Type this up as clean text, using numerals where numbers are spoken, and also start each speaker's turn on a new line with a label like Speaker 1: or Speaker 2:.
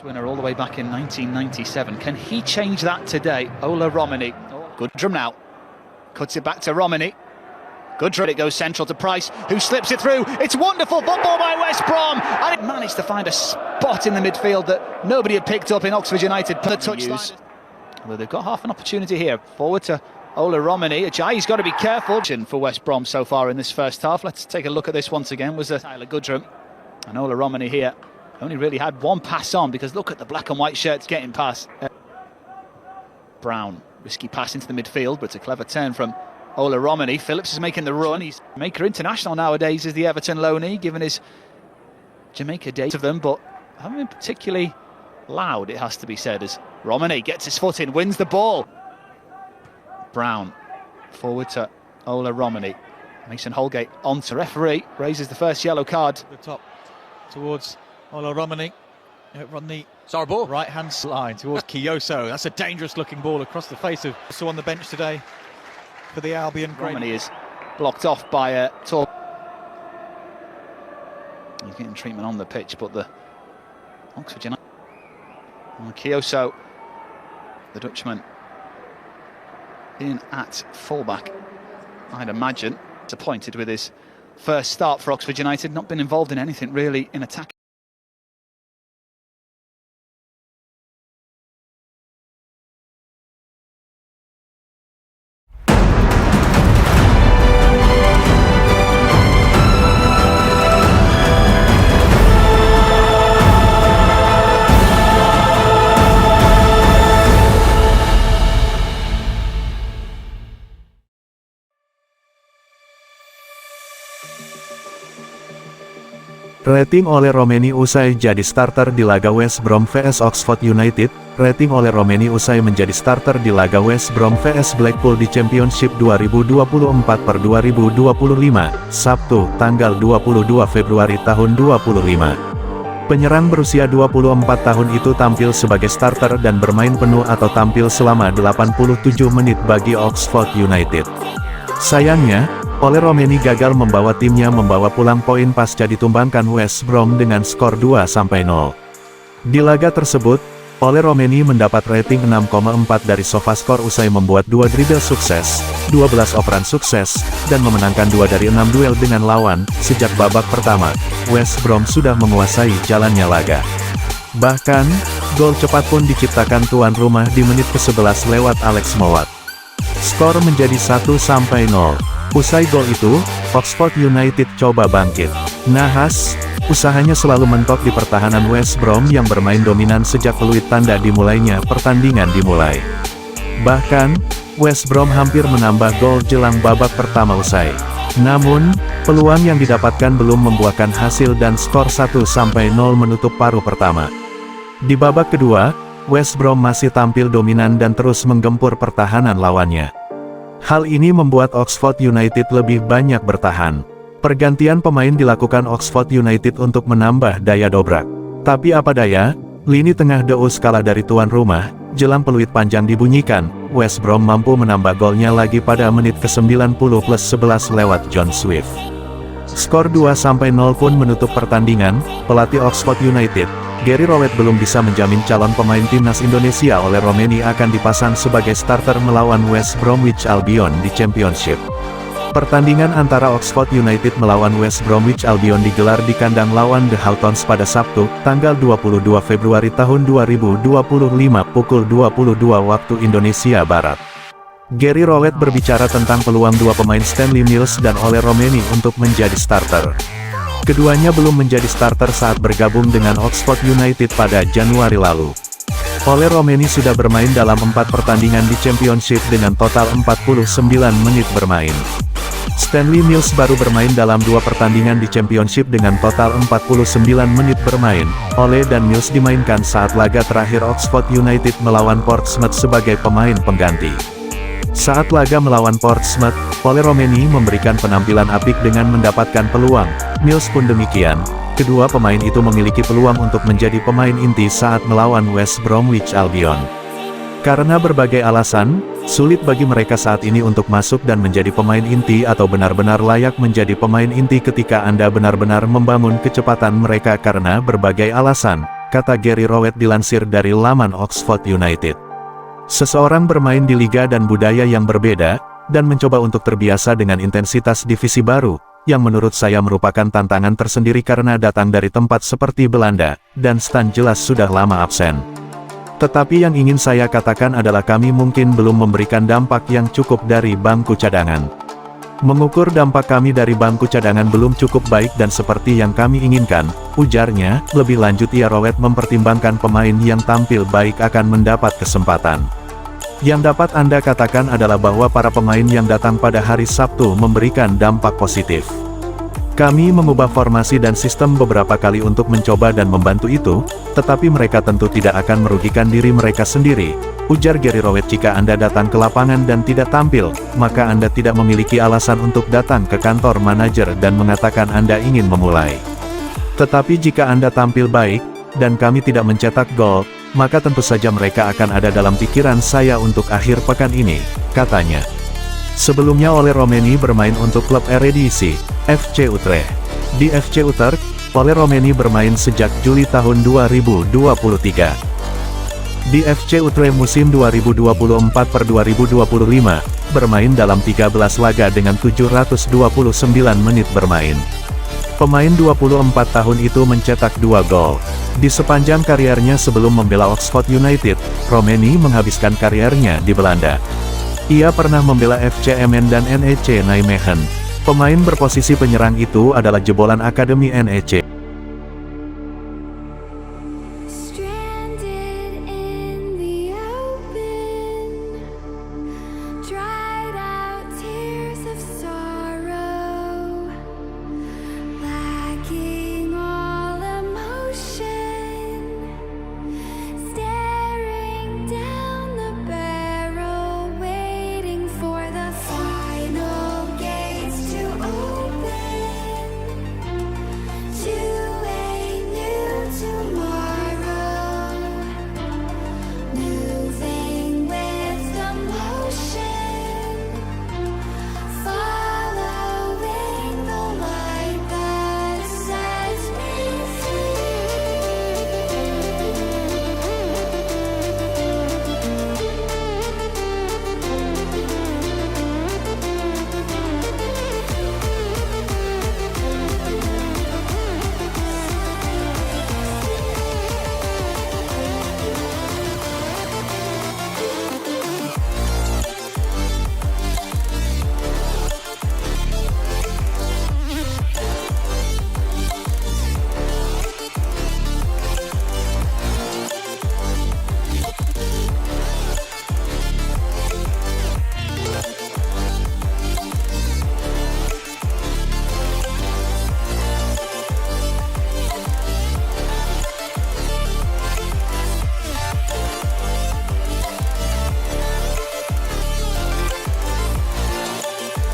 Speaker 1: Winner all the way back in 1997. Can he change that today? Ola Romani. Good drum now. Cuts it back to Romani. Good drum. It goes central to Price, who slips it through. It's wonderful football by West Brom. And it managed to find a spot in the midfield that nobody had picked up in Oxford United. The touchline. Well, they've got half an opportunity here. Forward to Ola Romani. Ajayi's got to be careful for West Brom so far in this first half. Let's take a look at this once again. Was Tyler Goodrum. And Ola Romani here only really had one pass on, because look at the black and white shirts getting past. Brown, risky pass into the midfield, but it's a clever turn from Ola Romani. Phillips is making the run. He's Jamaica international nowadays, is the Everton loanee, given his Jamaica dates of them, but haven't been particularly loud, it has to be said, as Romani gets his foot in, wins the ball. Brown, forward to Ola Romani. Mason Holgate on to referee, raises the first yellow card.
Speaker 2: The top towards Ola Romani, over on the
Speaker 3: Ball.
Speaker 2: right-hand line towards Kiyoso. That's a dangerous looking ball across the face of also on the bench today for the Albion.
Speaker 1: Romani is blocked off by Tor. He's getting treatment on the pitch, but the Oxford United. Kiyoso, the Dutchman, in at fullback, I'd imagine. Disappointed with his first start for Oxford United, not been involved in anything really in attack.
Speaker 4: Rating oleh Romani usai jadi starter di laga West Brom vs Oxford United. Rating oleh Romani usai menjadi starter di laga West Brom vs Blackpool di Championship 2024/2025, Sabtu, tanggal 22 Februari tahun 2025. Penyerang berusia 24 tahun itu tampil sebagai starter dan bermain penuh atau tampil selama 87 menit bagi Oxford United. Sayangnya, Ola Romani gagal membawa timnya membawa pulang poin pasca ditumbangkan West Brom dengan skor 2-0. Di laga tersebut, Ola Romani mendapat rating 6,4 dari SofaScore usai membuat 2 dribble sukses, 12 operan sukses, dan memenangkan 2 dari 6 duel dengan lawan. Sejak babak pertama, West Brom sudah menguasai jalannya laga. Bahkan, gol cepat pun diciptakan tuan rumah di menit ke-11 lewat Alex Mowat. Skor menjadi 1-0. Usai gol itu, Oxford United coba bangkit. Nahas, usahanya selalu mentok di pertahanan West Brom yang bermain dominan sejak peluit tanda dimulainya pertandingan dimulai. Bahkan, West Brom hampir menambah gol jelang babak pertama usai. Namun, peluang yang didapatkan belum membuahkan hasil dan skor 1-0 menutup paruh pertama. Di babak kedua, West Brom masih tampil dominan dan terus menggempur pertahanan lawannya. Hal ini membuat Oxford United lebih banyak bertahan. Pergantian pemain dilakukan Oxford United untuk menambah daya dobrak. Tapi apa daya, lini tengah Deus kalah dari tuan rumah. Jelang peluit panjang dibunyikan, West Brom mampu menambah golnya lagi pada menit ke-90 plus 11 lewat John Swift. Skor 2-0 pun menutup pertandingan. Pelatih Oxford United, Gary Rowett, belum bisa menjamin calon pemain timnas Indonesia oleh Romani akan dipasang sebagai starter melawan West Bromwich Albion di Championship. Pertandingan antara Oxford United melawan West Bromwich Albion digelar di kandang lawan The Hawthorns pada Sabtu, tanggal 22 Februari tahun 2025 pukul 22 waktu Indonesia Barat. Gary Rowett berbicara tentang peluang dua pemain Stanley Mills dan Ola Romani untuk menjadi starter. Keduanya belum menjadi starter saat bergabung dengan Oxford United pada Januari lalu. Ola Romani sudah bermain dalam 4 pertandingan di Championship dengan total 49 menit bermain. Stanley Mills baru bermain dalam 2 pertandingan di Championship dengan total 49 menit bermain. Ola dan Mills dimainkan saat laga terakhir Oxford United melawan Portsmouth sebagai pemain pengganti. Saat laga melawan Portsmouth, Ola Romani memberikan penampilan apik dengan mendapatkan peluang. Mills pun demikian. Kedua pemain itu memiliki peluang untuk menjadi pemain inti saat melawan West Bromwich Albion. Karena berbagai alasan, sulit bagi mereka saat ini untuk masuk dan menjadi pemain inti atau benar-benar layak menjadi pemain inti ketika Anda benar-benar membangun kecepatan mereka karena berbagai alasan. kata Gary Rowett dilansir dari laman Oxford United. Seseorang bermain di liga dan budaya yang berbeda, dan mencoba untuk terbiasa dengan intensitas divisi baru, yang menurut saya merupakan tantangan tersendiri karena datang dari tempat seperti Belanda, dan Stan jelas sudah lama absen. Tetapi yang ingin saya katakan adalah kami mungkin belum memberikan dampak yang cukup dari bangku cadangan. Mengukur dampak kami dari bangku cadangan belum cukup baik dan seperti yang kami inginkan, ujarnya. Lebih lanjut Rowett mempertimbangkan pemain yang tampil baik akan mendapat kesempatan. Yang dapat Anda katakan adalah bahwa para pemain yang datang pada hari Sabtu memberikan dampak positif. Kami mengubah formasi dan sistem beberapa kali untuk mencoba dan membantu itu, tetapi mereka tentu tidak akan merugikan diri mereka sendiri, ujar Gary Rowett. Jika Anda datang ke lapangan dan tidak tampil, maka Anda tidak memiliki alasan untuk datang ke kantor manajer dan mengatakan Anda ingin memulai. Tetapi jika Anda tampil baik, dan kami tidak mencetak gol, maka tentu saja mereka akan ada dalam pikiran saya untuk akhir pekan ini, katanya. Sebelumnya Ole Romeni bermain untuk klub Eredivisie, FC Utrecht. Di FC Utrecht, Ole Romeni bermain sejak Juli tahun 2023. Di FC Utrecht musim 2024-2025, bermain dalam 13 laga dengan 729 menit bermain. Pemain 24 tahun itu mencetak 2 gol. Di sepanjang kariernya sebelum membela Oxford United, Romeni menghabiskan kariernya di Belanda. Ia pernah membela FC Emmen dan NEC Nijmegen. Pemain berposisi penyerang itu adalah jebolan Akademi NEC.